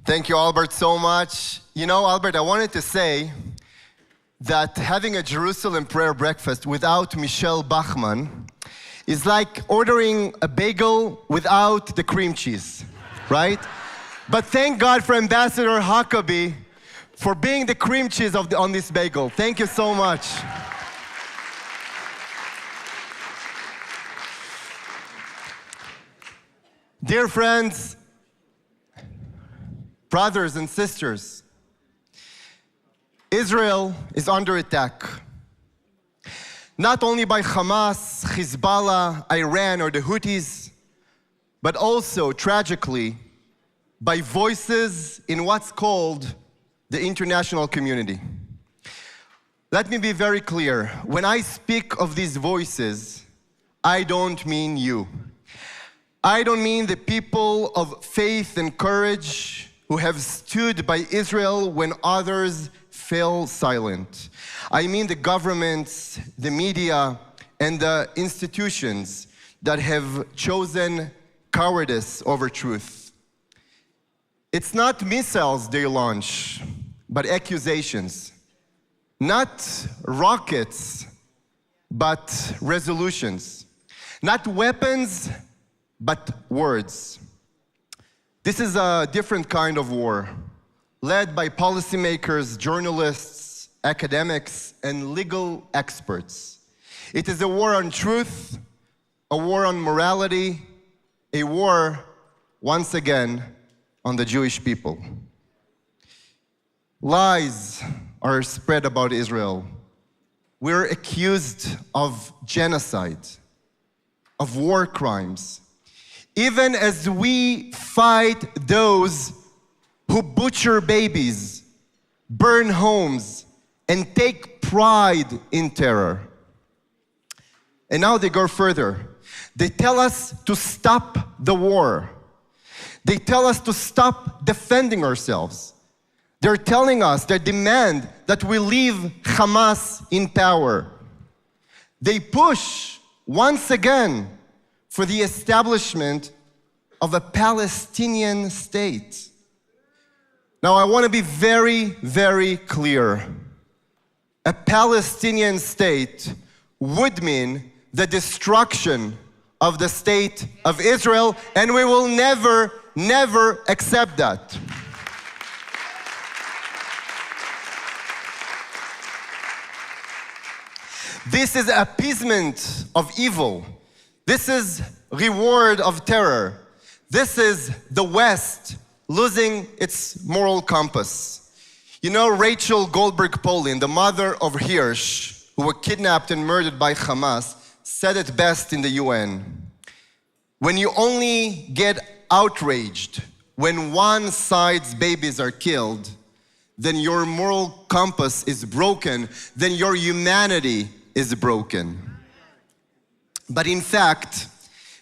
Thank you, Albert, so much. You know, Albert, I wanted to say that having a Jerusalem prayer breakfast without Michelle Bachmann is like ordering a bagel without the cream cheese, right? But thank God for Ambassador Huckabee for being the cream cheese on this bagel. Thank you so much. Dear friends, brothers and sisters, Israel is under attack. Not only by Hamas, Hezbollah, Iran, or the Houthis, but also, tragically, by voices in what's called the international community. Let me be very clear. When I speak of these voices, I don't mean you. I don't mean the people of faith and courage who have stood by Israel when others fell silent. I mean the governments, the media, and the institutions that have chosen cowardice over truth. It's not missiles they launch, but accusations. Not rockets, but resolutions. Not weapons, but words. This is a different kind of war, led by policymakers, journalists, academics, and legal experts. It is a war on truth, a war on morality, a war, once again, on the Jewish people. Lies are spread about Israel. We're accused of genocide, of war crimes. Even as we fight those who butcher babies, burn homes, and take pride in terror. And now they go further. They tell us to stop the war. They tell us to stop defending ourselves. They're telling us, they demand that we leave Hamas in power. They push, once again, for the establishment of a Palestinian state. Now, I want to be very, very clear. A Palestinian state would mean the destruction of the state of Israel, and we will never, never accept that. This is appeasement of evil. This is reward of terror. This is the West losing its moral compass. You know, Rachel Goldberg-Polin, the mother of Hirsch, who were kidnapped and murdered by Hamas, said it best in the UN. When you only get outraged when one side's babies are killed, then your moral compass is broken, then your humanity is broken. But in fact,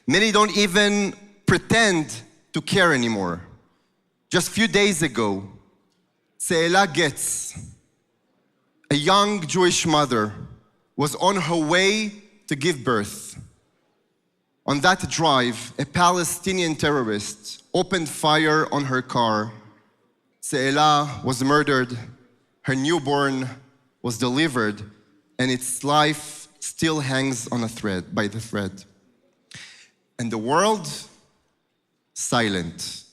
many don't even pretend to care anymore. Just a few days ago, Seela Getz, a young Jewish mother, was on her way to give birth. On that drive, a Palestinian terrorist opened fire on her car. Seela was murdered, her newborn was delivered, and its life still hangs on a thread, by the thread. And the world, silent.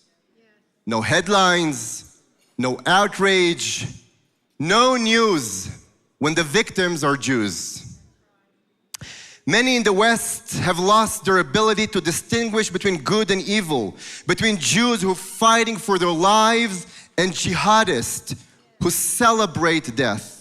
No headlines, no outrage, no news when the victims are Jews. Many in the West have lost their ability to distinguish between good and evil, between Jews who are fighting for their lives and jihadists who celebrate death.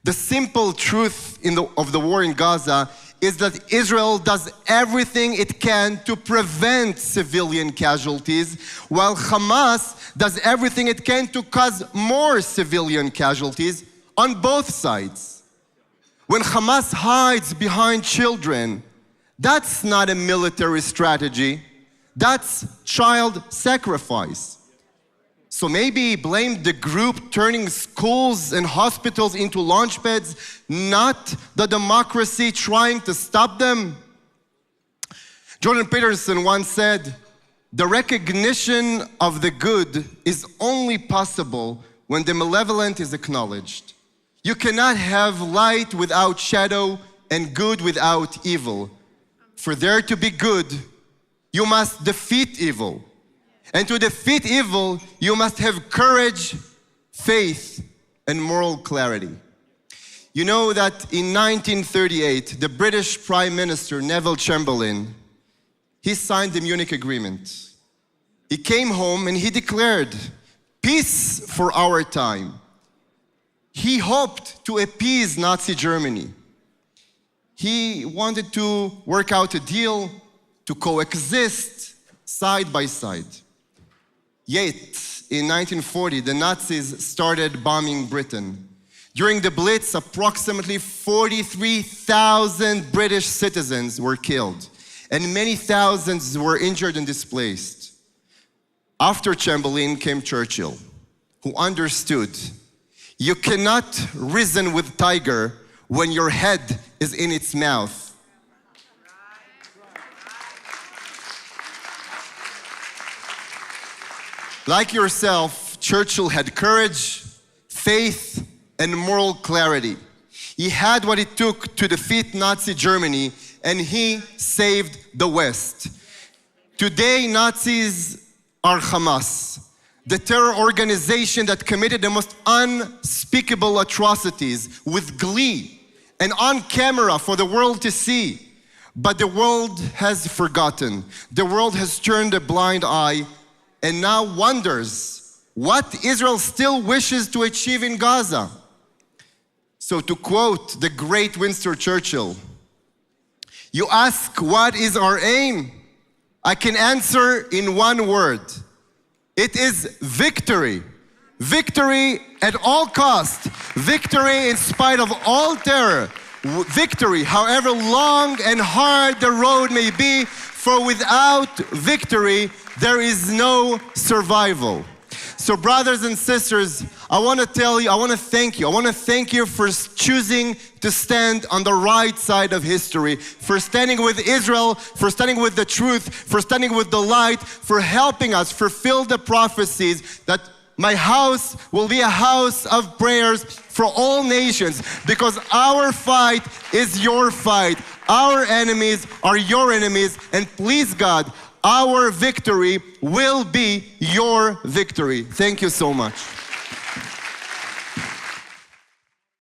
The simple truth of the war in Gaza is that Israel does everything it can to prevent civilian casualties, while Hamas does everything it can to cause more civilian casualties on both sides. When Hamas hides behind children, that's not a military strategy, that's child sacrifice. So maybe blame the group turning schools and hospitals into launchpads, not the democracy trying to stop them. Jordan Peterson once said, The recognition of the good is only possible when the malevolent is acknowledged. You cannot have light without shadow and good without evil. For there to be good, you must defeat evil. And to defeat evil, you must have courage, faith, and moral clarity. You know that in 1938, the British Prime Minister, Neville Chamberlain, he signed the Munich Agreement. He came home and he declared, peace for our time. He hoped to appease Nazi Germany. He wanted to work out a deal to coexist side by side. Yet, in 1940, the Nazis started bombing Britain. During the Blitz, approximately 43,000 British citizens were killed, and many thousands were injured and displaced. After Chamberlain came Churchill, who understood, you cannot reason with tiger when your head is in its mouth. Like yourself, Churchill had courage, faith, and moral clarity. He had what it took to defeat Nazi Germany, and he saved the West. Today, Nazis are Hamas, the terror organization that committed the most unspeakable atrocities with glee and on camera for the world to see. But the world has forgotten. The world has turned a blind eye and now wonders what Israel still wishes to achieve in Gaza. So to quote the great Winston Churchill, you ask what is our aim? I can answer in one word. It is victory. Victory at all cost. Victory in spite of all terror. Victory, however long and hard the road may be, for without victory, there is no survival. So brothers and sisters, I want to tell you, I want to thank you. I want to thank you for choosing to stand on the right side of history, for standing with Israel, for standing with the truth, for standing with the light, for helping us fulfill the prophecies that my house will be a house of prayers for all nations, because our fight is your fight. Our enemies are your enemies, and please God, our victory will be your victory. Thank you so much.